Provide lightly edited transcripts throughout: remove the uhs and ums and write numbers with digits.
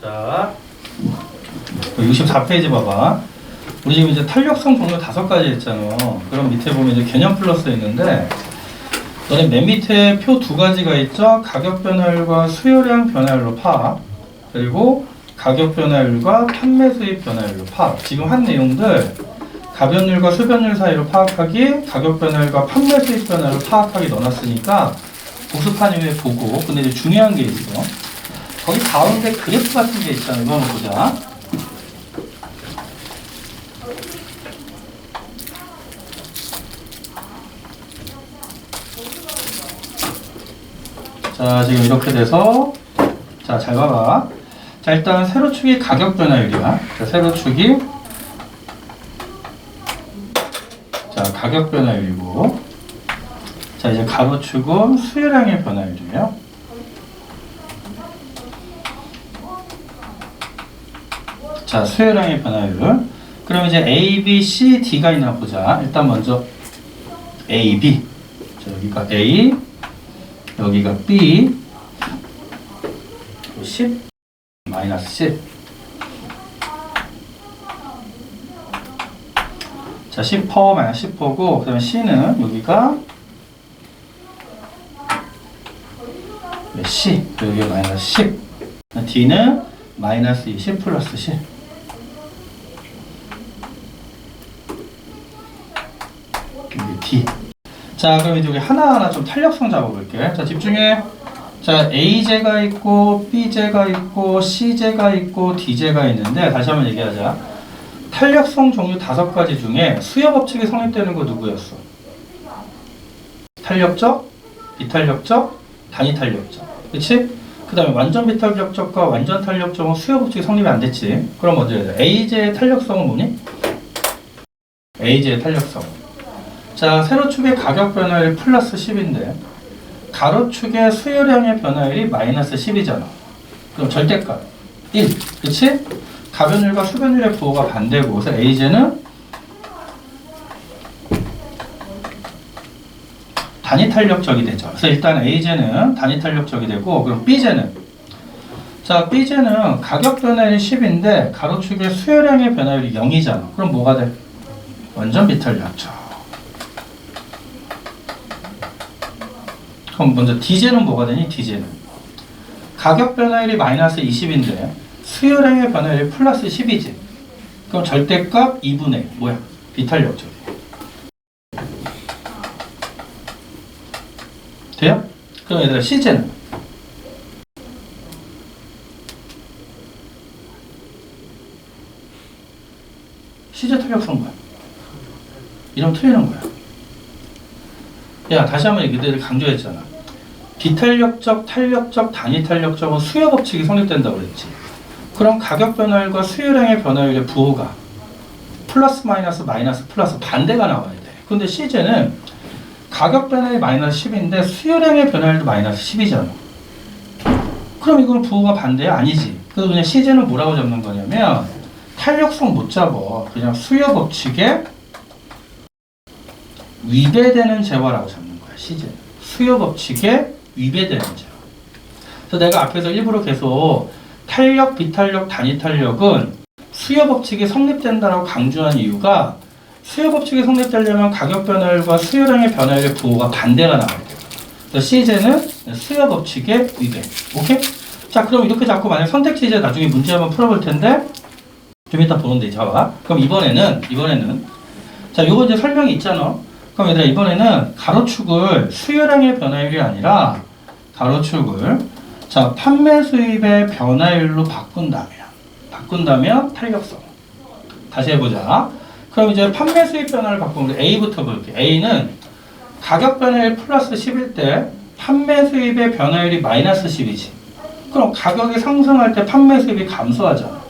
자, 64페이지 봐봐. 우리 지금 이제 탄력성 종류 5가지 했잖아. 그럼 밑에 보면 이제 개념 플러스 있는데, 너네 맨 밑에 표 2가지가 있죠? 가격 변화율과 수요량 변화율로 파악, 그리고 가격 변화율과 판매 수입 변화율로 파악. 지금 한 내용들 가변율과 수변율 사이로 파악하기, 가격 변화율과 판매 수입 변화율로 파악하기 넣어놨으니까 복습한 이후에 보고. 근데 이제 중요한 게 있어. 거기 가운데 그래프 같은 게 있잖아. 이거 한번 보자. 자, 지금 이렇게 돼서, 자, 잘 봐봐. 자, 일단 세로축이 가격 변화율이야. 자, 세로축이, 자, 가격 변화율이고, 자, 이제 가로축은 수요량의 변화율이에요. 자, 수요량의 변화율. 그럼 이제 A, B, C, D가 있나 보자. 일단 먼저 A, B. 자, 여기가 A, 여기가 B, 10, 마이너스 10. 자, 10% 마이너스 10%고, 그 다음에 C는 여기가 C, 여기가 마이너스 10. D는 마이너스 20 플러스 10. 여기 D. 자, 그럼 이제 우리 하나하나 좀 탄력성 잡아볼게. 자, 집중해. 자, A제가 있고, B제가 있고, C제가 있고, D제가 있는데, 다시 한번 얘기하자. 탄력성 종류 5가지 중에 수요 법칙이 성립되는 거 누구였어? 탄력적, 비탄력적, 단위 탄력적. 그치? 그 다음에 완전 비탄력적과 완전 탄력적은 수요 법칙이 성립이 안 됐지. 그럼 먼저 해야 돼. A제의 탄력성은 뭐니? A제의 탄력성. 자, 세로축의 가격 변화율이 플러스 10인데 가로축의 수요량의 변화율이 마이너스 10이잖아. 그럼 절대값 1. 그치? 가변율과 수변율의 부호가 반대고, 그래서 A제는 단위 탄력적이 되죠. 그래서 일단 A제는 단위 탄력적이 되고, 그럼 B제는, 자, B제는 가격 변화율이 10인데 가로축의 수요량의 변화율이 0이잖아. 그럼 뭐가 돼? 완전 비탄력적. 그럼 먼저 D제는 뭐가 되니? D제는 가격 변화율이 마이너스 20인데 수요량의 변화율이 플러스 10이지. 그럼 절대값 2분의 뭐야? 비탄력적. 돼요? 그럼 얘들아, C제는 C제 탄력성 뭐야? 이러면 틀리는 거야. 야, 다시 한번 얘기를 강조했잖아. 비탄력적, 탄력적, 단위 탄력적은 수요 법칙이 성립된다고 그랬지. 그럼 가격 변화율과 수요량의 변화율의 부호가 플러스 마이너스 마이너스 플러스 반대가 나와야 돼. 근데 C제는 가격 변화율이 마이너스 10인데 수요량의 변화율도 마이너스 10이잖아. 그럼 이건 부호가 반대야? 아니지. 그래서 그냥 C제는 뭐라고 잡는 거냐면 탄력성 못 잡어. 그냥 수요 법칙에 위배되는 재화라고 잡는 거야. C제는 수요 법칙에 위배되는 재화. 그래서 내가 앞에서 일부러 계속 탄력, 비탄력, 단위 탄력은 수요 법칙이 성립된다라고 강조한 이유가 수요 법칙이 성립되려면 가격 변화율과 수요량의 변화율의 부호가 반대가 나와야 돼요. 그래서 C제는 수요 법칙의 위배. 오케이? 자, 그럼 이렇게 잡고 만약 선택지 이제 나중에 문제 한번 풀어볼 텐데 좀 이따 보는데 잡아. 그럼 이번에는 자, 요거 이제 설명이 있잖아. 그럼 얘들아, 이번에는 가로축을 수요량의 변화율이 아니라 가로축을 자, 판매 수입의 변화율로 바꾼다면 탄력성. 다시 해보자. 그럼 이제 판매 수입 변화를 바꾸면 우리 A부터 볼게. A는 가격 변화율 플러스 10일 때 판매 수입의 변화율이 마이너스 10이지. 그럼 가격이 상승할 때 판매 수입이 감소하잖아.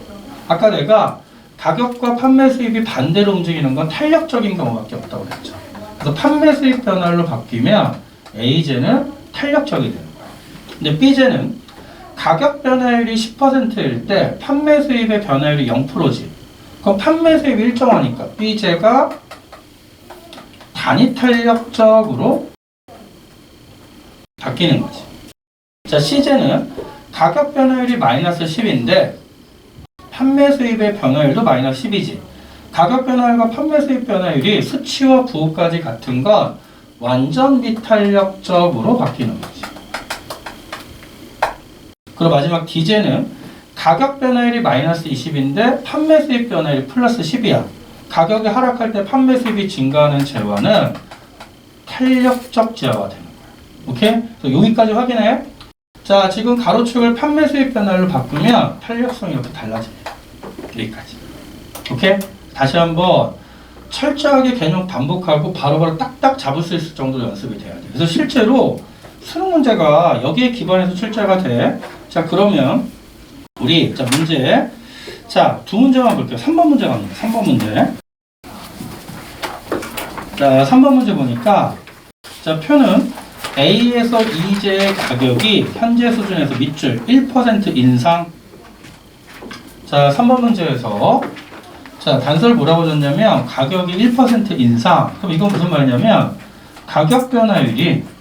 아까 내가 가격과 판매 수입이 반대로 움직이는 건 탄력적인 경우밖에 없다고 그랬죠. 그래서 판매 수입 변화율로 바뀌면 A제는 탄력적이 되는 거야. 근데 B제는 가격 변화율이 10%일 때 판매 수입의 변화율이 0%지. 그럼 판매 수입이 일정하니까 B제가 단위 탄력적으로 바뀌는 거지. 자, C제는 가격 변화율이 마이너스 10인데 판매 수입의 변화율도 마이너스 10이지. 가격 변화율과 판매 수입 변화율이 수치와 부호까지 같은 건 완전 비탄력적으로 바뀌는 거지. 그리고 마지막 D제는 가격 변화율이 마이너스 20인데 판매 수입 변화율이 플러스 10이야. 가격이 하락할 때 판매 수입이 증가하는 재화는 탄력적 재화가 되는 거야. 오케이? 그래서 여기까지 확인해. 자, 지금 가로축을 판매 수입 변화율로 바꾸면 탄력성이 이렇게 달라집니다. 여기까지. 오케이? 다시 한번 철저하게 개념 반복하고 바로바로 딱딱 잡을 수 있을 정도로 연습이 돼야 돼. 그래서 실제로 수능 문제가 여기에 기반해서 출제가 돼. 자, 그러면 우리 자 문제 자, 두 문제만 볼게요. 3번 문제 갑니다. 3번 문제. 자, 3번 문제 보니까 자, 표는 A에서 E제의 가격이 현재 수준에서 밑줄 1% 인상. 자, 3번 문제에서 자, 단서를 뭐라고 줬냐면 가격이 1% 인상. 그럼 이건 무슨 말이냐면 가격 변화율이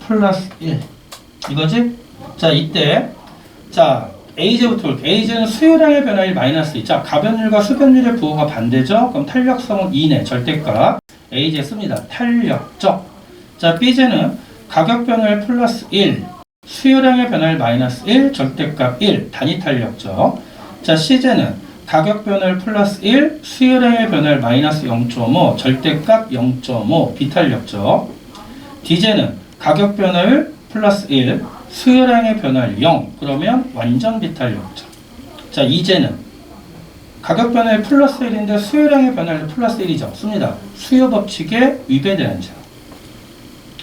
플러스 1 이거지? 자, 이때 자, A제부터 볼게요. A제는 수요량의 변화율 마이너스 2. 자, 가변율과 수변율의 부호가 반대죠? 그럼 탄력성은 2네. 절대값. A제 씁니다. 탄력적. 자, B제는 가격 변화율 플러스 1. 수요량의 변화율 마이너스 1. 절대값 1. 단위 탄력적. 자, C제는 가격 변화율 플러스 1. 수요량의 변화율 마이너스 0.5. 절대값 0.5. 비탄력적. D제는 가격 변화율 플러스 1. 수요량의 변화율 0. 그러면 완전 비탄력적. 자, E제는 가격 변화율 플러스 1인데 수요량의 변화율 플러스 1이죠. 씁니다. 수요 법칙에 위배되는 점.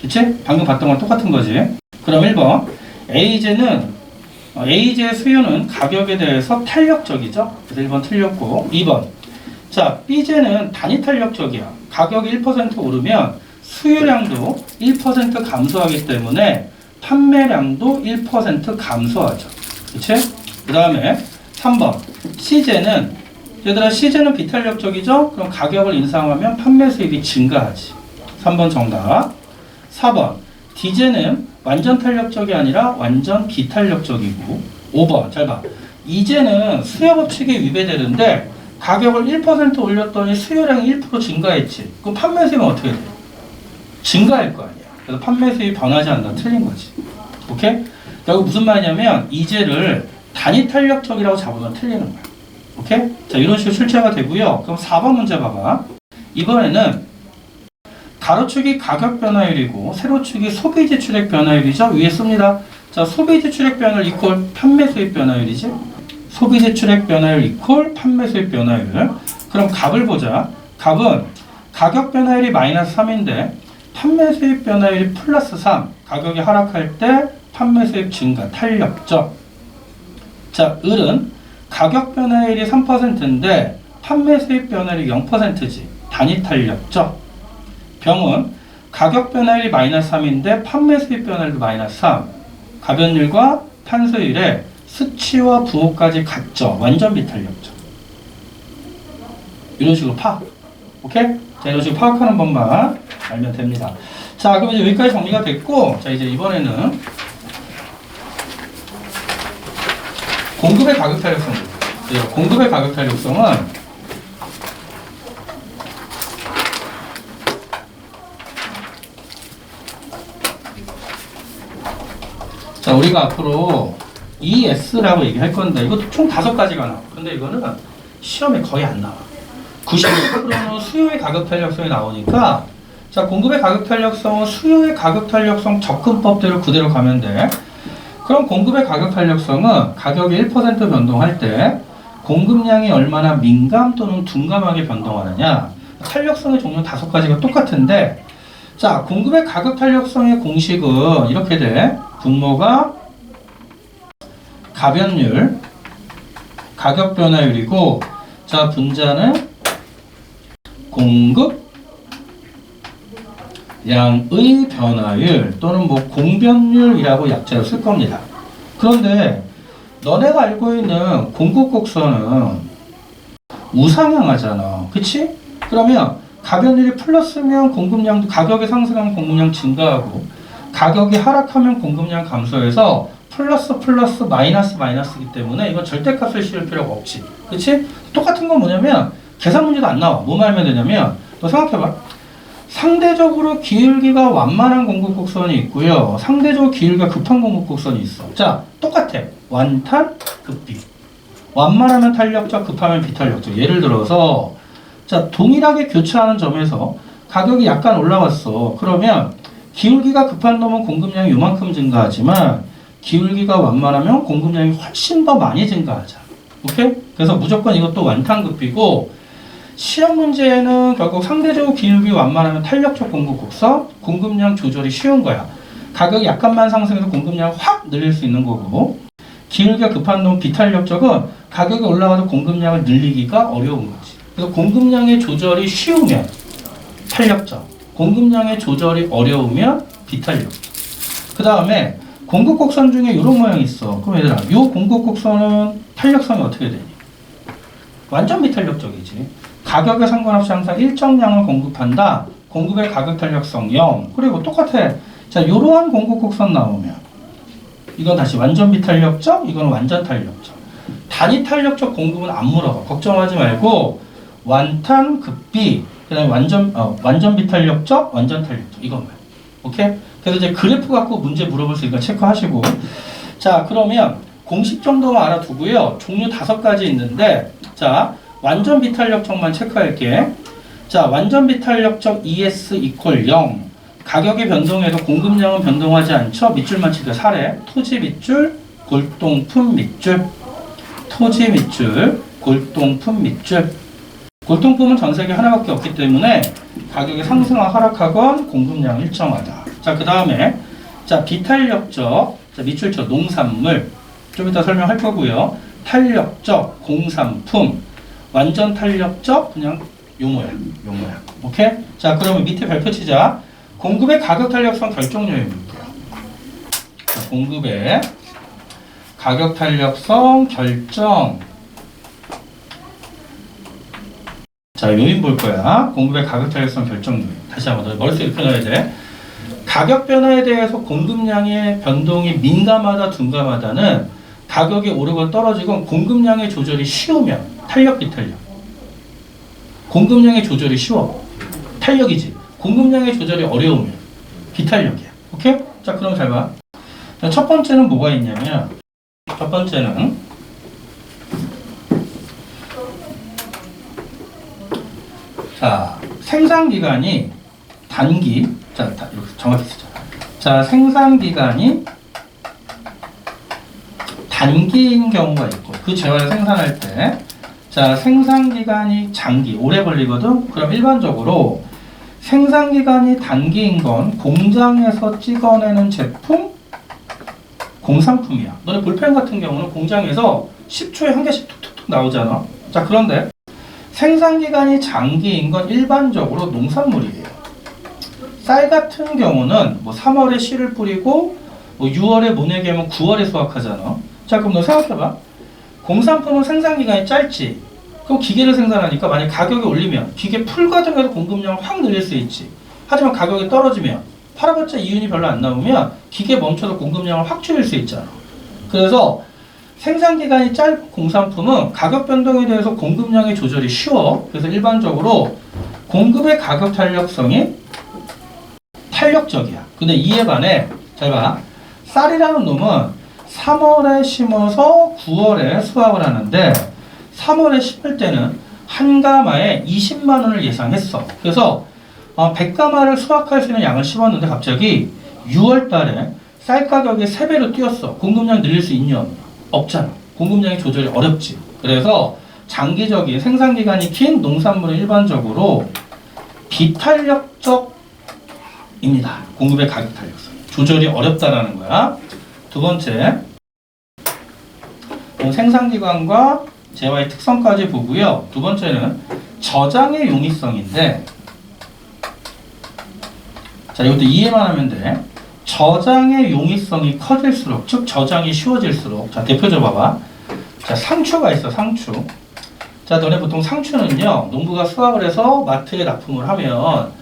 그치? 방금 봤던 거랑 똑같은 거지. 그럼 1번. A제는 A제의 수요는 가격에 대해서 탄력적이죠. 그래서 1번 틀렸고. 2번. 자, B제는 단위 탄력적이야. 가격이 1% 오르면 수요량도 1% 감소하기 때문에 판매량도 1% 감소하죠. 그치? 그 다음에 3번. C제는, 얘들아, C제는 비탄력적이죠? 그럼 가격을 인상하면 판매 수입이 증가하지. 3번 정답. 4번. D제는 완전 탄력적이 아니라 완전 비탄력적이고. 5번. 잘 봐. E제는 수요 법칙에 위배되는데 가격을 1% 올렸더니 수요량이 1% 증가했지. 그럼 판매 수입은 어떻게 돼? 증가할 거 아니야. 그래서 판매 수입이 변하지 않는다. 틀린 거지. 오케이? 결국 무슨 말이냐면 이제를 단위 탄력적이라고 잡으면 틀리는 거야. 오케이? 자, 이런 식으로 출제가 되고요. 그럼 4번 문제 봐봐. 이번에는 가로축이 가격 변화율이고 세로축이 소비 지출액 변화율이죠. 위에 씁니다. 자, 소비 지출액 변화율 이퀄 판매 수입 변화율이지. 소비 지출액 변화율 이퀄 판매 수입 변화율. 그럼 값을 보자. 값은 가격 변화율이 마이너스 3인데 판매 수입 변화율이 플러스 3. 가격이 하락할 때 판매 수입 증가, 탄력적. 자, 을은 가격 변화율이 3%인데 판매 수입 변화율이 0%지. 단위 탄력적. 병은 가격 변화율이 마이너스 3인데 판매 수입 변화율도 마이너스 3. 가변율과 판소율의 수치와 부호까지 같죠. 완전 비탄력적. 이런 식으로 파악. 오케이? 자, 이런 식으로 파악하는 법만 알면 됩니다. 자, 그럼 이제 여기까지 정리가 됐고, 자, 이제 이번에는 공급의 가격 탄력성. 공급의 가격 탄력성은 자, 우리가 앞으로 ES라고 얘기할 건데, 이것도 총 5가지가 나와. 근데 이거는 시험에 거의 안 나와. 96%는 수요의 가격 탄력성이 나오니까, 자, 공급의 가격 탄력성은 수요의 가격 탄력성 접근법대로 그대로 가면 돼. 그럼 공급의 가격 탄력성은 가격이 1% 변동할 때 공급량이 얼마나 민감 또는 둔감하게 변동하느냐. 탄력성의 종류 5가지가 똑같은데, 자, 공급의 가격 탄력성의 공식은 이렇게 돼. 분모가 가변율, 가격 변화율이고, 자, 분자는 공급 양의 변화율 또는 뭐 공변율이라고 약자로 쓸 겁니다. 그런데 너네가 알고 있는 공급 곡선은 우상향하잖아. 그치? 그러면 가변율이 플러스면 공급량도, 가격이 상승하면 공급량 증가하고 가격이 하락하면 공급량 감소해서 플러스 플러스 마이너스 마이너스이기 때문에 이건 절대값을 씌울 필요가 없지. 그렇지? 똑같은 건 뭐냐면 계산 문제도 안 나와. 뭐 말하면 되냐면 너 생각해봐. 상대적으로 기울기가 완만한 공급곡선이 있고요. 상대적으로 기울기가 급한 공급곡선이 있어. 자, 똑같아. 완탄, 급비. 완만하면 탄력적, 급하면 비탄력적. 예를 들어서 자, 동일하게 교차하는 점에서 가격이 약간 올라왔어. 그러면 기울기가 급한 놈은 공급량이 요만큼 증가하지만 기울기가 완만하면 공급량이 훨씬 더 많이 증가하자. 오케이? 그래서 무조건 이것도 완탄급비고 시험 문제에는 결국 상대적으로 기울기 완만하면 탄력적 공급곡선, 공급량 조절이 쉬운 거야. 가격이 약간만 상승해서 공급량을 확 늘릴 수 있는 거고 기울기가 급한 놈 비탄력적은 가격이 올라가도 공급량을 늘리기가 어려운 거지. 그래서 공급량의 조절이 쉬우면 탄력적, 공급량의 조절이 어려우면 비탄력적. 그 다음에 공급곡선 중에 이런 모양이 있어. 그럼 얘들아, 이 공급곡선은 탄력성이 어떻게 되니? 완전 비탄력적이지. 가격에 상관없이 항상 일정량을 공급한다. 공급의 가격 탄력성 0. 그리고 똑같아. 자, 이러한 공급곡선 나오면 이건 다시 완전 비탄력적, 이건 완전 탄력적. 단위 탄력적 공급은 안 물어봐. 걱정하지 말고 완탄, 급비, 그 다음에 완전 비탄력적, 완전 탄력적. 이것만. 오케이? 그래서 이제 그래프 갖고 문제 물어볼 수 있으니까 체크하시고. 자, 그러면 공식 정도만 알아두고요. 종류 5가지 있는데, 자, 완전 비탄력적만 체크할게. 자, 완전 비탄력적 ES 이퀄 0. 가격이 변동해도 공급량은 변동하지 않죠. 밑줄만 치게 사례. 토지 밑줄, 골동품 밑줄. 토지 밑줄, 골동품 밑줄. 골동품은 전 세계 하나밖에 없기 때문에 가격이 상승하거나 하락하건 공급량 일정하다. 자, 그 다음에 자, 비탄력적, 자, 밑줄쳐 농산물. 좀 이따 설명할 거고요. 탄력적 공산품. 완전 탄력적 그냥 요 모양. 오케이? 자, 그러면 밑에 발표 치자. 공급의 가격 탄력성 결정 요인 볼게요. 자, 공급의 가격 탄력성 결정. 자, 요인 볼 거야. 공급의 가격 탄력성 결정 요인. 다시 한번 더 머릿속에 이렇게 넣어야 돼. 가격 변화에 대해서 공급량의 변동이 민감하다, 둔감하다는 가격이 오르고 떨어지고 공급량의 조절이 쉬우면 탄력, 비탄력. 공급량의 조절이 쉬워. 탄력이지. 공급량의 조절이 어려우면 비탄력이야. 오케이? 자, 그럼 잘 봐. 첫 번째는 뭐가 있냐면, 첫 번째는 자, 생산기간이 단기, 자, 이렇게 정확히 쓰자. 자, 생산기간이 단기인 경우가 있고, 그 재화를 생산할 때, 자, 생산기간이 장기, 오래 걸리거든? 그럼 일반적으로 생산기간이 단기인 건 공장에서 찍어내는 제품, 공산품이야. 너네 볼펜 같은 경우는 공장에서 10초에 한 개씩 툭툭툭 나오잖아. 자, 그런데 생산기간이 장기인 건 일반적으로 농산물이에요. 쌀 같은 경우는 뭐 3월에 씨를 뿌리고 뭐 6월에 모내기 하면 9월에 수확하잖아. 자, 그럼 너 생각해봐. 공산품은 생산기간이 짧지. 그럼 기계를 생산하니까 만약 가격이 올리면 기계 풀과정에서 공급량을 확 늘릴 수 있지. 하지만 가격이 떨어지면 팔아봤자 이윤이 별로 안 나오면 기계 멈춰서 공급량을 확 줄일 수 있잖아. 그래서 생산기간이 짧은 공산품은 가격 변동에 대해서 공급량의 조절이 쉬워. 그래서 일반적으로 공급의 가격 탄력성이 탄력적이야. 근데 이에 반해 잘 봐. 쌀이라는 놈은 3월에 심어서 9월에 수확을 하는데 3월에 심을 때는 한 가마에 20만 원을 예상했어. 그래서 100가마를 수확할 수 있는 양을 심었는데 갑자기 6월 달에 쌀 가격이 3배로 뛰었어. 공급량 늘릴 수 있냐? 없잖아. 공급량의 조절이 어렵지. 그래서 장기적인 생산기간이 긴 농산물은 일반적으로 비탄력적입니다. 공급의 가격 탄력성. 조절이 어렵다라는 거야. 두 번째, 생산기간과 재화의 특성까지 보고요. 두 번째는 저장의 용이성인데, 자, 이것도 이해만 하면 돼. 저장의 용이성이 커질수록, 즉 저장이 쉬워질수록, 자, 대표적 봐봐. 자, 상추가 있어, 상추. 자, 너네 보통 상추는요, 농부가 수확을 해서 마트에 납품을 하면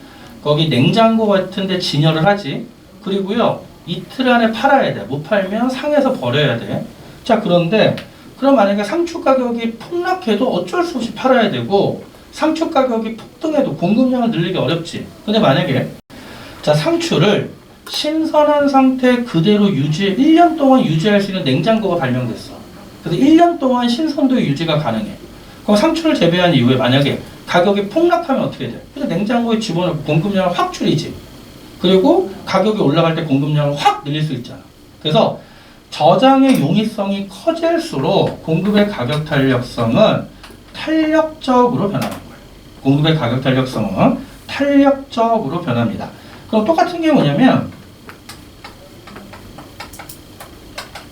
거기 냉장고 같은 데 진열을 하지. 그리고요, 이틀 안에 팔아야 돼. 못 팔면 상해서 버려야 돼. 자, 그런데 그럼 만약에 상추 가격이 폭락해도 어쩔 수 없이 팔아야 되고 상추 가격이 폭등해도 공급량을 늘리기 어렵지. 근데 만약에 자, 상추를 신선한 상태 그대로 1년 동안 유지할 수 있는 냉장고가 발명됐어. 그래서 1년 동안 신선도 유지가 가능해. 그럼 상추를 재배한 이후에 만약에 가격이 폭락하면 어떻게 돼? 그래서 냉장고에 집어넣고 공급량을 확 줄이지. 그리고 가격이 올라갈 때 공급량을 확 늘릴 수 있잖아. 그래서 저장의 용이성이 커질수록 공급의 가격 탄력성은 탄력적으로 변하는 거예요. 공급의 가격 탄력성은 탄력적으로 변합니다. 그럼 똑같은 게 뭐냐면,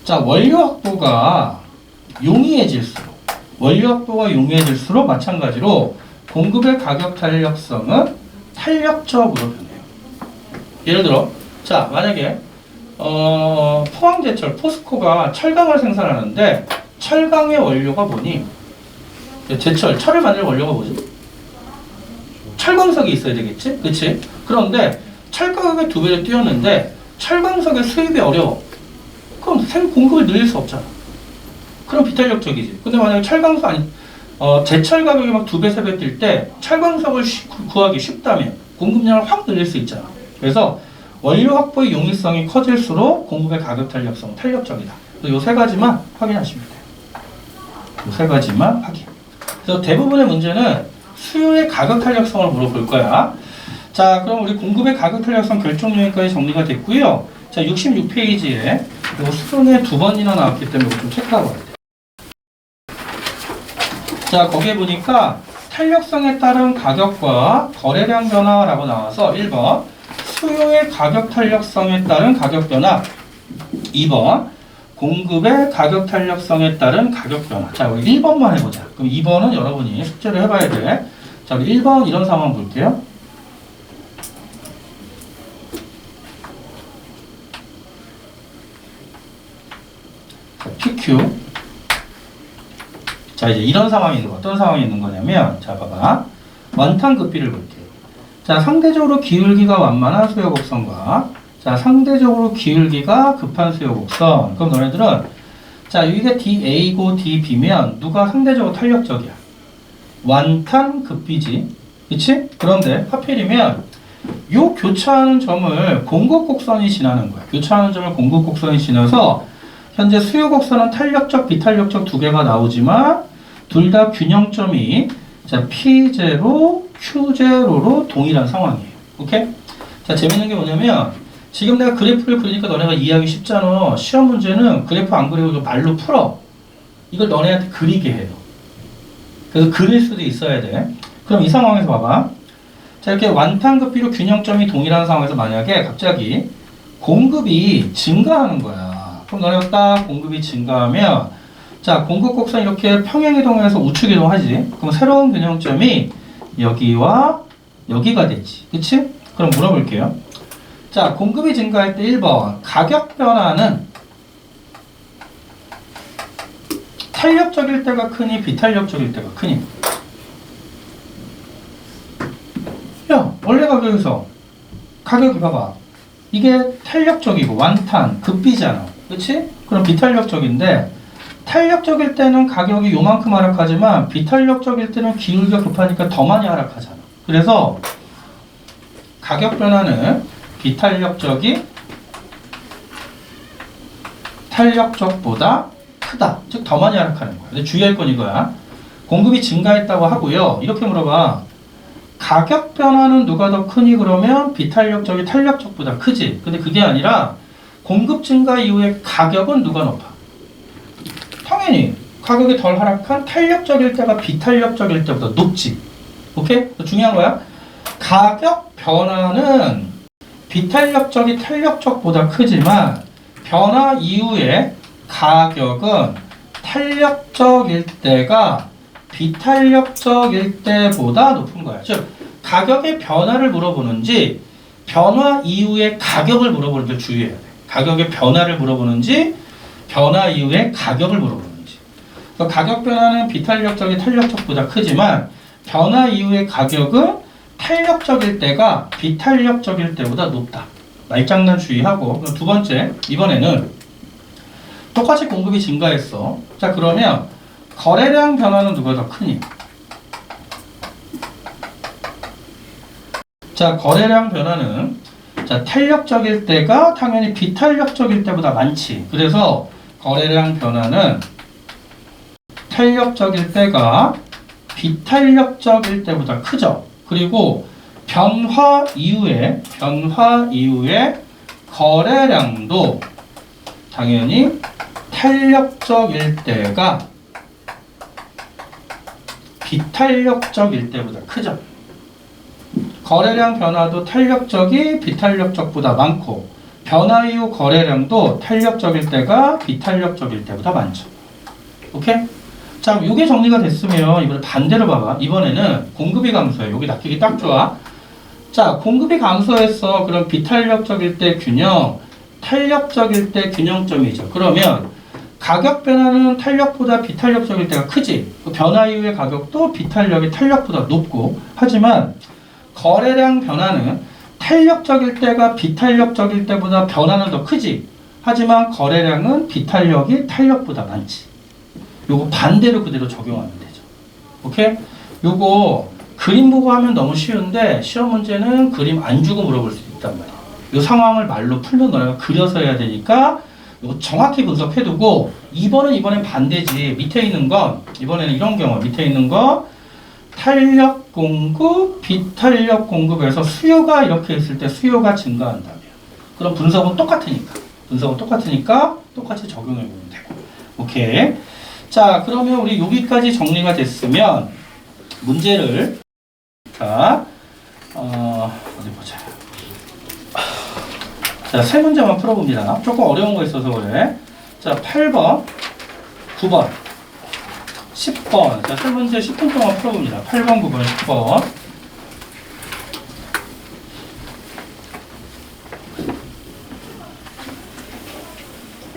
자, 원료 확보가 용이해질수록 마찬가지로 공급의 가격 탄력성은 탄력적으로 변해요. 예를 들어, 자, 만약에 포항제철, 포스코가 철강을 생산하는데 철강의 원료가 뭐니? 철을 만들 원료가 뭐지? 철광석이 있어야 되겠지? 그치? 그런데 철 가격이 2배로 뛰었는데 철광석의 수입이 어려워. 그럼 공급을 늘릴 수 없잖아. 그럼 비탄력적이지. 근데 만약에 제철 가격이 막 2배, 3배 뛸 때 철광석을 구하기 쉽다면 공급량을 확 늘릴 수 있잖아. 그래서 원료 확보의 용이성이 커질수록 공급의 가격 탄력성은 탄력적이다. 요 3가지만 확인하시면 돼요. 요 3가지만 확인. 그래서 대부분의 문제는 수요의 가격 탄력성을 물어볼 거야. 자, 그럼 우리 공급의 가격 탄력성 결정 요인까지 정리가 됐고요. 자, 66페이지에 요 수능에 2번이나 나왔기 때문에 이거 좀 체크하고 와야 돼. 자, 거기에 보니까 탄력성에 따른 가격과 거래량 변화라고 나와서 1번 수요의 가격 탄력성에 따른 가격 변화, 2번 공급의 가격 탄력성에 따른 가격 변화. 자, 우리 1번만 해보자. 그럼 2번은 여러분이 숙제를 해봐야 돼. 자, 우리 1번 이런 상황 볼게요. 자, PQ. 자, 이제 이런 상황이 있는 거. 어떤 상황이 있는 거냐면, 자, 봐봐. 원탄급비를 볼게요. 자, 상대적으로 기울기가 완만한 수요 곡선과 자, 상대적으로 기울기가 급한 수요 곡선. 그럼 너네들은 자, 이게 DA고 DB면 누가 상대적으로 탄력적이야? 완탄급비지. 그치? 그런데 하필이면 요 교차하는 점을 공급곡선이 지나는 거야. 교차하는 점을 공급곡선이 지나서 현재 수요 곡선은 탄력적, 비탄력적 2개가 나오지만 둘 다 균형점이 자, P0, Q0로 동일한 상황이에요. 오케이? 자, 재밌는 게 뭐냐면 지금 내가 그래프를 그리니까 너네가 이해하기 쉽잖아. 시험 문제는 그래프 안 그리고 말로 풀어. 이걸 너네한테 그리게 해요. 그래서 그릴 수도 있어야 돼. 그럼 이 상황에서 봐봐. 자, 이렇게 완탄급비로 균형점이 동일한 상황에서 만약에 갑자기 공급이 증가하는 거야. 그럼 너네가 딱 공급이 증가하면 자, 공급곡선 이렇게 평행이동해서 우측이동하지. 그럼 새로운 균형점이 여기와 여기가 되지. 그치? 그럼 물어볼게요. 자, 공급이 증가할 때 1번 가격 변화는 탄력적일 때가 크니 비탄력적일 때가 크니? 야, 원래 가격에서 가격이 봐봐. 이게 탄력적이고 완탄, 급비잖아. 그치? 그럼 비탄력적인데 탄력적일 때는 가격이 요만큼 하락하지만 비탄력적일 때는 기울기가 급하니까 더 많이 하락하잖아. 그래서 가격 변화는 비탄력적이 탄력적보다 크다. 즉 더 많이 하락하는 거야. 근데 주의할 건 이거야. 공급이 증가했다고 하고요. 이렇게 물어봐. 가격 변화는 누가 더 크니? 그러면 비탄력적이 탄력적보다 크지. 근데 그게 아니라 공급 증가 이후에 가격은 누가 높아? 당연히 가격이 덜 하락한 탄력적일 때가 비탄력적일 때보다 높지. 오케이? 중요한 거야. 가격 변화는 비탄력적이 탄력적보다 크지만 변화 이후에 가격은 탄력적일 때가 비탄력적일 때보다 높은 거야. 즉 가격의 변화를 물어보는지 변화 이후의 가격을 물어보는지 주의해야 돼. 가격의 변화를 물어보는지 변화 이후의 가격을 물어보는지. 그래서 가격 변화는 비탄력적이 탄력적보다 크지만 변화 이후의 가격은 탄력적일 때가 비탄력적일 때보다 높다. 말장난 주의하고. 그럼 두 번째, 이번에는 똑같이 공급이 증가했어. 자, 그러면 거래량 변화는 누가 더 크니? 자, 거래량 변화는 자, 탄력적일 때가 당연히 비탄력적일 때보다 많지. 그래서 거래량 변화는 탄력적일 때가 비탄력적일 때보다 크죠. 그리고 변화 이후에 거래량도 당연히 탄력적일 때가 비탄력적일 때보다 크죠. 거래량 변화도 탄력적이 비탄력적보다 많고 변화 이후 거래량도 탄력적일 때가 비탄력적일 때보다 많죠. 오케이? 자, 이게 정리가 됐으면 이번에 반대로 봐봐. 이번에는 공급이 감소해. 여기 낚이기 딱 좋아. 자, 공급이 감소했어. 그럼 비탄력적일 때 균형, 탄력적일 때 균형점이죠. 그러면 가격 변화는 탄력보다 비탄력적일 때가 크지. 변화 이후의 가격도 비탄력이 탄력보다 높고. 하지만 거래량 변화는 탄력적일 때가 비탄력적일 때보다 변화는 더 크지. 하지만 거래량은 비탄력이 탄력보다 많지. 요거 반대로 그대로 적용하면 되죠. 오케이? 요거 그림 보고 하면 너무 쉬운데 시험 문제는 그림 안 주고 물어볼 수 있단 말이야. 요 상황을 말로 풀면 너네가 그려서 해야 되니까 요거 정확히 분석해두고 이번엔 반대지. 밑에 있는 건 이번에는 이런 경우 밑에 있는 거 탄력 공급, 비탄력 공급에서 수요가 이렇게 있을 때 수요가 증가한다면 그럼 분석은 똑같으니까 똑같이 적용해보면 되고. 오케이. 자, 그러면 우리 여기까지 정리가 됐으면 문제를 자, 어디 보자. 자, 세 문제만 풀어봅니다. 조금 어려운 거 있어서 그래. 자, 8번, 9번, 10번. 자, 세 문제 10분 동안 풀어봅니다. 8번, 9번, 10번.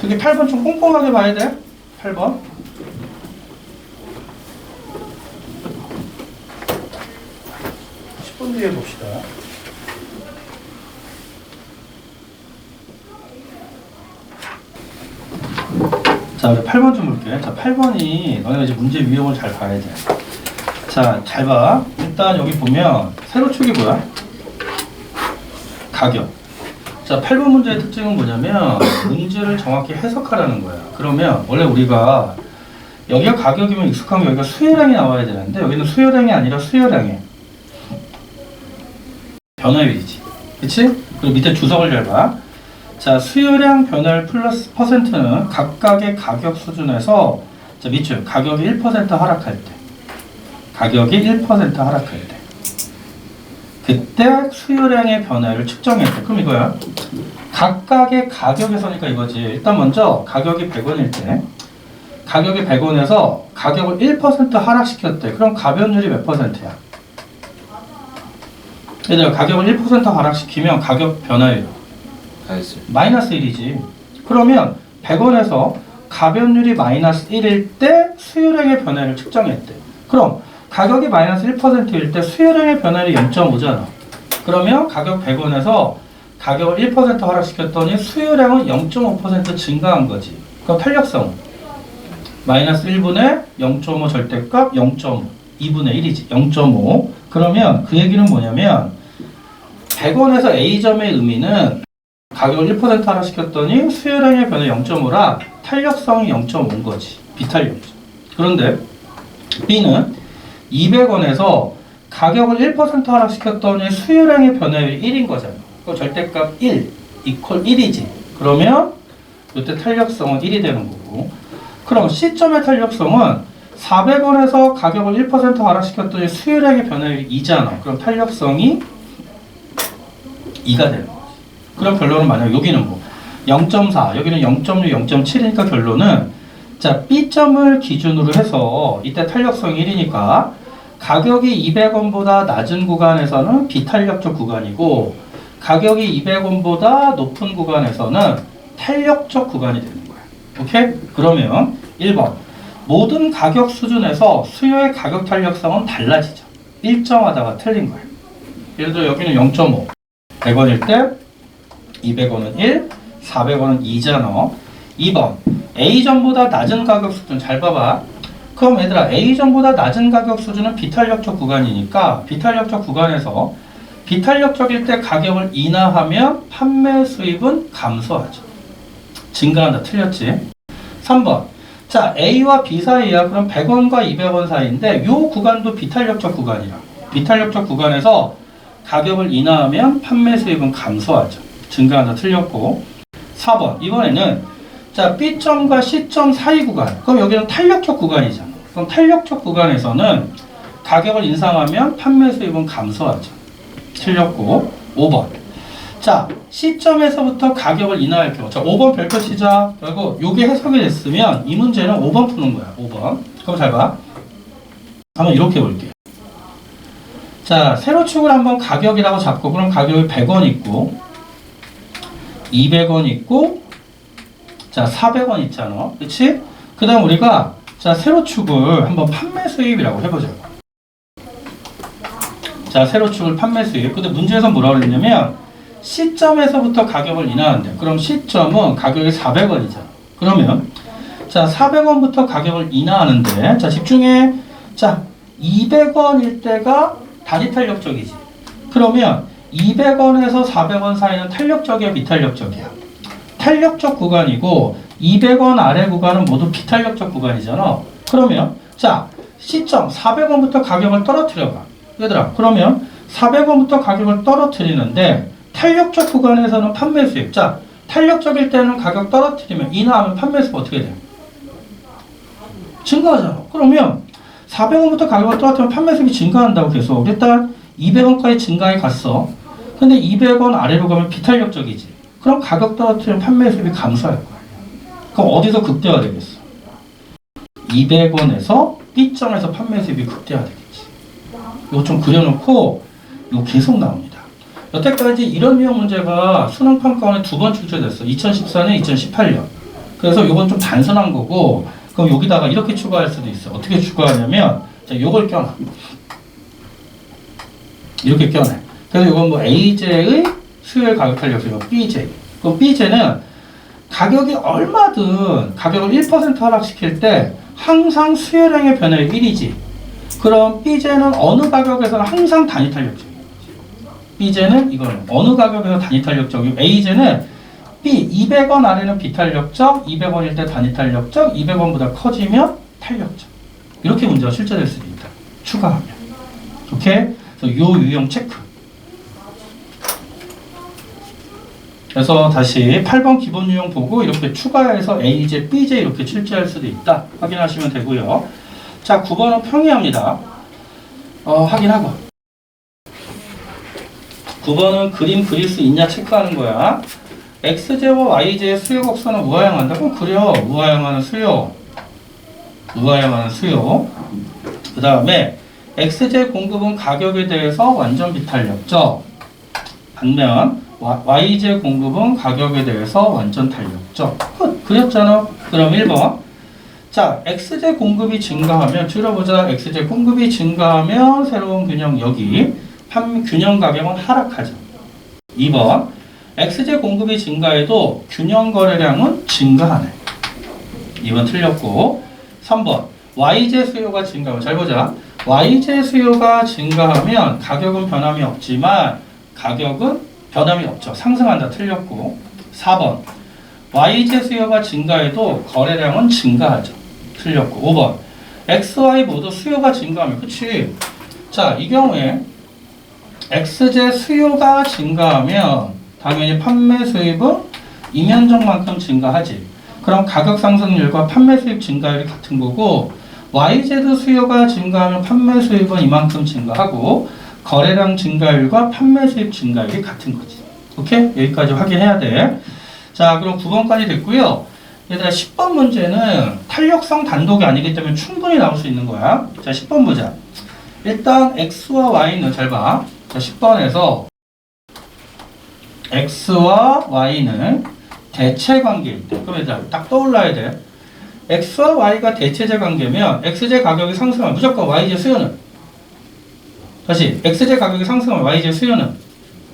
특히 8번 좀 꼼꼼하게 봐야 돼. 8번. 10분 뒤에 봅시다. 자, 우리 8번 좀 볼게. 자, 8번이 너네가 이제 문제 유형을 잘 봐야 돼. 자, 잘 봐. 일단 여기 보면 세로축이 뭐야? 가격. 자, 8번 문제의 특징은 뭐냐면 문제를 정확히 해석하라는 거야. 그러면 원래 우리가 여기가 가격이면 익숙한 게 여기가 수요량이 나와야 되는데 여기는 수요량이 아니라 수요량이 변화율이지. 그치? 그리고 밑에 주석을 잘 봐. 자, 수요량 변화율 플러스 퍼센트는 각각의 가격 수준에서 자, 밑줄 가격이 1% 하락할 때 가격이 1% 하락할 때 그때 수요량의 변화율을 측정할 때 그럼 이거야. 각각의 가격에서니까 이거지. 일단 먼저 가격이 100원일 때 가격이 100원에서 가격을 1% 하락시켰대. 그럼 가변율이 몇 퍼센트야? 얘들아, 가격을 1% 하락시키면 가격 변화율 마이너스 1이지. 그러면 100원에서 가변율이 마이너스 1일 때 수요량의 변화를 측정했대. 그럼 가격이 마이너스 1%일 때 수요량의 변화율이 0.5잖아. 그러면 가격 100원에서 가격을 1% 하락시켰더니 수요량은 0.5% 증가한 거지. 그럼 탄력성 마이너스 1분의 0.5 절대값 0.5 2분의 1이지. 0.5. 그러면 그 얘기는 뭐냐면 100원에서 A점의 의미는 가격을 1% 하락시켰더니 수요량의 변화 0.5라 탄력성이 0.5인 거지. 비탄력이죠. 그런데 B는 200원에서 가격을 1% 하락시켰더니 수요량의 변화율이 1인 거잖아. 그 절대값 1 이퀄 1이지. 그러면 이때 탄력성은 1이 되는 거고. 그럼 C점의 탄력성은 400원에서 가격을 1% 하락시켰더니 수요량의 변화율이 2잖아. 그럼 탄력성이 2가 되는 거지. 그럼 결론은 만약 여기는 뭐 0.4, 여기는 0.6, 0.7이니까 결론은 자, B점을 기준으로 해서 이때 탄력성이 1이니까 가격이 200원보다 낮은 구간에서는 비탄력적 구간이고 가격이 200원보다 높은 구간에서는 탄력적 구간이 되는 거야. 오케이? 그러면 1번 모든 가격 수준에서 수요의 가격 탄력성은 달라지죠. 일정하다가 틀린 거야. 예를 들어 여기는 0.5 100원일 때 200원은 1, 400원은 2잖아. 2번 A점보다 낮은 가격 수준. 잘 봐봐. 그럼 얘들아 A점보다 낮은 가격 수준은 비탄력적 구간이니까 비탄력적 구간에서 비탄력적일 때 가격을 인하하면 판매 수입은 감소하죠. 증가한다. 틀렸지? 3번 자 A와 B 사이야. 그럼 100원과 200원 사이인데 이 구간도 비탄력적 구간이야. 비탄력적 구간에서 가격을 인하하면 판매 수입은 감소하죠. 증가한다. 틀렸고 4번 이번에는 자 B점과 C점 사이 구간. 그럼 여기는 탄력적 구간이잖아. 그럼 탄력적 구간에서는 가격을 인상하면 판매 수입은 감소하죠. 틀렸고 5번 자 C점에서부터 가격을 인하할 경우 자 5번 별표 치자. 그리고 요게 해석이 됐으면 이 문제는 5번 푸는 거야. 5번 그럼 잘 봐. 한번 이렇게 볼게요. 자 세로축을 한번 가격이라고 잡고 그럼 가격이 100원 있고 200원 있고 자 400원 있잖아. 그치? 그 다음 우리가 자 세로축을 한번 판매 수입이라고 해보자고. 자 세로축을 판매 수입. 근데 문제에서 뭐라고 그랬냐면 C점에서부터 가격을 인하한대. 그럼 C점은 가격이 400원이잖아. 그러면 자 400원부터 가격을 인하하는데 자 집중해. 자 200원일 때가 단위 탄력적이지. 그러면 200원에서 400원 사이는 탄력적이야 비탄력적이야? 탄력적 구간이고 200원 아래 구간은 모두 비탄력적 구간이잖아. 그러면 자 C점 400원부터 가격을 떨어뜨려봐. 얘들아 그러면 400원부터 가격을 떨어뜨리는데 탄력적 구간에서는 판매 수입. 자 탄력적일 때는 가격 떨어뜨리면 인하하면 판매 수입 어떻게 돼? 증가하잖아. 그러면 400원부터 가격을 떨어뜨리면 판매 수입이 증가한다고 계속. 일단 200원까지 증가해 갔어. 근데 200원 아래로 가면 비탄력적이지. 그럼 가격 떨어뜨리면 판매 수입이 감소할 거야. 그럼 어디서 극대화되겠어? 200원에서 B점에서 판매 수입이 극대화되겠지. 이거 좀 그려놓고 이거 계속 나옵니다. 여태까지 이런 유형 문제가 수능평가원에 2번 출제됐어. 2014년, 2018년. 그래서 이건 좀 단순한 거고 그럼 여기다가 이렇게 추가할 수도 있어. 어떻게 추가하냐면 자, 이걸 껴놔. 이렇게 껴놔. 그래서 이건 뭐 AJ의 수요일 가격 탄력이고 BJ. 그럼 BJ는 가격이 얼마든 가격을 1% 하락시킬 때 항상 수요량의 변화율이 1이지. 그럼 BJ는 어느 가격에서는 항상 단위 탄력적이에요. BJ는 이거는 어느 가격에서 단위 탄력적이고 AJ는 B 200원 아래는 비탄력적, 200원일 때 단위 탄력적, 200원보다 커지면 탄력적. 이렇게 문제가 출제될 수도 있다. 추가하면. 오케이? 그래서 요 유형 체크. 그래서 다시 8번 기본 유형 보고 이렇게 추가해서 AJ, BJ 이렇게 출제할 수도 있다. 확인하시면 되고요. 자, 9번은 평이합니다. 확인하고. 9번은 그림 그릴 수 있냐 체크하는 거야. XJ와 YJ의 수요 곡선은 우하향한다. 그럼 그려. 우하향하는 수요. 우하향하는 수요. 그 다음에 XJ 공급은 가격에 대해서 완전 비탄력적. 반면 YJ 공급은 가격에 대해서 완전 탄력적. 끝. 그렸잖아. 그럼 1번. 자, XJ 공급이 증가하면 줄여보자. XJ 공급이 증가하면 새로운 균형 여기 균형 가격은 하락하죠. 2번. XJ 공급이 증가해도 균형 거래량은 증가하네. 2번 틀렸고. 3번. YJ 수요가 증가하면 잘 보자. YJ 수요가 증가하면 가격은 변함이 없지만 가격은 변함이 없죠. 상승한다. 틀렸고. 4번. YJ 수요가 증가해도 거래량은 증가하죠. 틀렸고. 5번. XY 모두 수요가 증가하면 그치? 자, 이 경우에 XJ 수요가 증가하면 당연히 판매 수입은 이면적만큼 증가하지. 그럼 가격 상승률과 판매 수입 증가율이 같은 거고 YJ도 수요가 증가하면 판매 수입은 이만큼 증가하고 거래량 증가율과 판매 수입 증가율이 같은 거지. 오케이? 여기까지 확인해야 돼. 자, 그럼 9번까지 됐고요. 얘들아 10번 문제는 탄력성 단독이 아니기 때문에 충분히 나올 수 있는 거야. 자, 10번 보자. 일단 X와 Y는 잘 봐. 자, 10번에서 X와 Y는 대체 관계일 때. 그럼 얘들아 딱 떠올라야 돼. X와 Y가 대체제 관계면 XJ 가격이 상승하면 무조건 YJ 수요는 다시 XJ 가격이 상승하면 YJ 수요는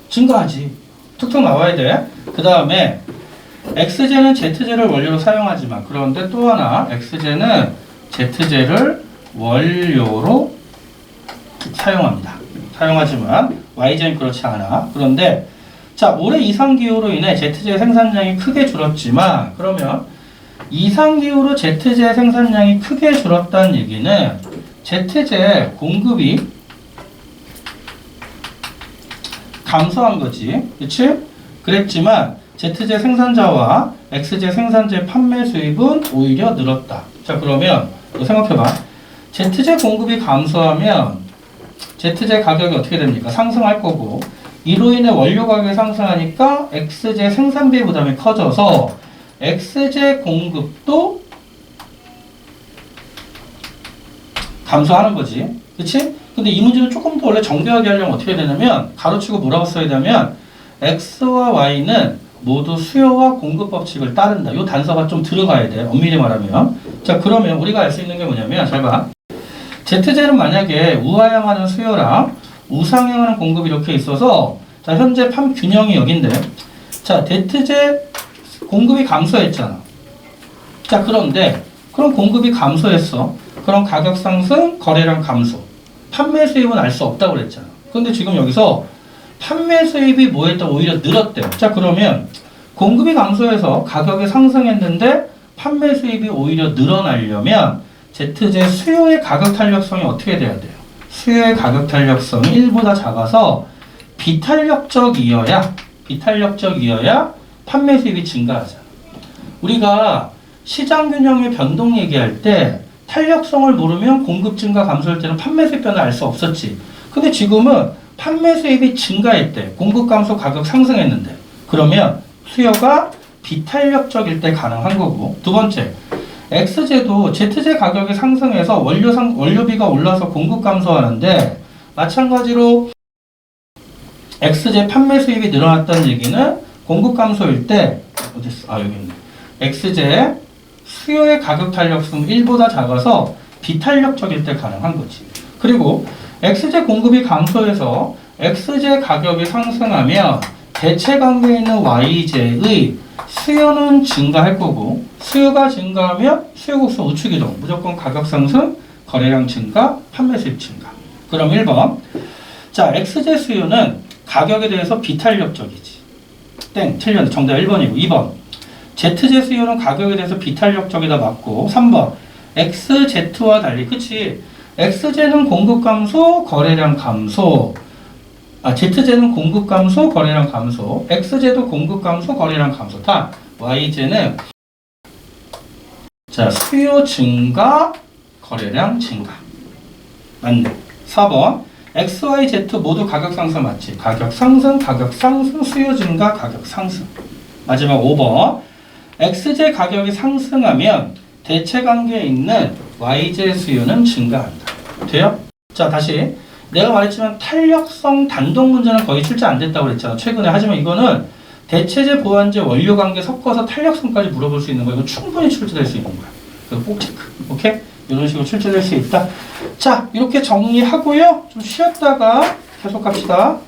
증가하지. 툭툭 나와야 돼. 그 다음에 X제는 Z제를 원료로 사용하지만 그런데 또 하나 X제는 Z제를 원료로 사용하지만 Y제는 그렇지 않아. 그런데 자, 올해 이상기후로 인해 Z제 생산량이 크게 줄었지만 그러면 이상기후로 Z제 생산량이 크게 줄었다는 얘기는 Z제 공급이 감소한 거지. 그치? 그랬지만 Z제 생산자와 X제 생산자의 판매 수입은 오히려 늘었다. 자, 그러면 너 생각해봐. Z제 공급이 감소하면 Z제 가격이 어떻게 됩니까? 상승할 거고 이로 인해 원료 가격이 상승하니까 X제 생산비 부담이 커져서 X제 공급도 감소하는 거지. 그치? 근데 이 문제는 조금 더 원래 정교하게 하려면 어떻게 되냐면 가로치고 뭐라고 써야 되냐면 X와 Y는 모두 수요와 공급 법칙을 따른다. 이 단서가 좀 들어가야 돼. 엄밀히 말하면. 자, 그러면 우리가 알 수 있는 게 뭐냐면 잘 봐. Z제는 만약에 우하향하는 수요랑 우상향하는 공급이 이렇게 있어서 자, 현재 판 균형이 여긴데 자, Z제 공급이 감소했잖아. 자, 그런데 그럼 공급이 감소했어. 그럼 가격 상승, 거래량 감소. 판매 수입은 알 수 없다고 그랬잖아. 근데 지금 여기서 판매 수입이 뭐했다? 오히려 늘었대요. 자, 그러면 공급이 감소해서 가격이 상승했는데 판매 수입이 오히려 늘어나려면 Z제 수요의 가격 탄력성이 어떻게 돼야 돼요? 수요의 가격 탄력성이 1보다 작아서 비탄력적이어야 판매 수입이 증가하잖아. 우리가 시장 균형의 변동 얘기할 때 탄력성을 모르면 공급 증가 감소할 때는 판매 수입 변화 알 수 없었지. 근데 지금은 판매 수입이 증가했대. 공급 감소 가격 상승했는데. 그러면 수요가 비탄력적일 때 가능한 거고. 두 번째, X제도 Z제 가격이 상승해서 원료비가 올라서 공급 감소하는데 마찬가지로 X제 판매 수입이 늘어났다는 얘기는 공급 감소일 때 어딨어? 아, 여기 있네. X제 수요의 가격 탄력성 1보다 작아서 비탄력적일 때 가능한 거지. 그리고 X제 공급이 감소해서 X제 가격이 상승하면 대체 관계에 있는 Y제의 수요는 증가할 거고 수요가 증가하면 수요국수 우측이동 무조건 가격 상승, 거래량 증가, 판매 수입 증가. 그럼 1번 자, X제 수요는 가격에 대해서 비탄력적이지. 땡, 틀렸네. 정답 1번이고 2번 Z제 수요는 가격에 대해서 비탄력적이다 맞고 3번 XZ와 달리 그치? X제는 공급 감소, 거래량 감소. Z제는 공급 감소, 거래량 감소. X제도 공급 감소, 거래량 감소. 다 Y제는 자, 수요 증가, 거래량 증가. 맞네. 4번 X, Y, Z 모두 가격 상승 맞지? 가격 상승, 수요 증가, 가격 상승. 마지막 5번 X제 가격이 상승하면 대체 관계에 있는 Y제 수요는 증가한다. 돼요? 자, 다시 내가 말했지만 탄력성 단독 문제는 거의 출제 안 됐다고 그랬잖아. 최근에. 하지만 이거는 대체제, 보완제, 원료 관계 섞어서 탄력성까지 물어볼 수 있는 거. 이거 충분히 출제될 수 있는 거야. 그거 꼭 체크. 오케이? 이런 식으로 출제될 수 있다. 자, 이렇게 정리하고요. 좀 쉬었다가 계속 갑시다.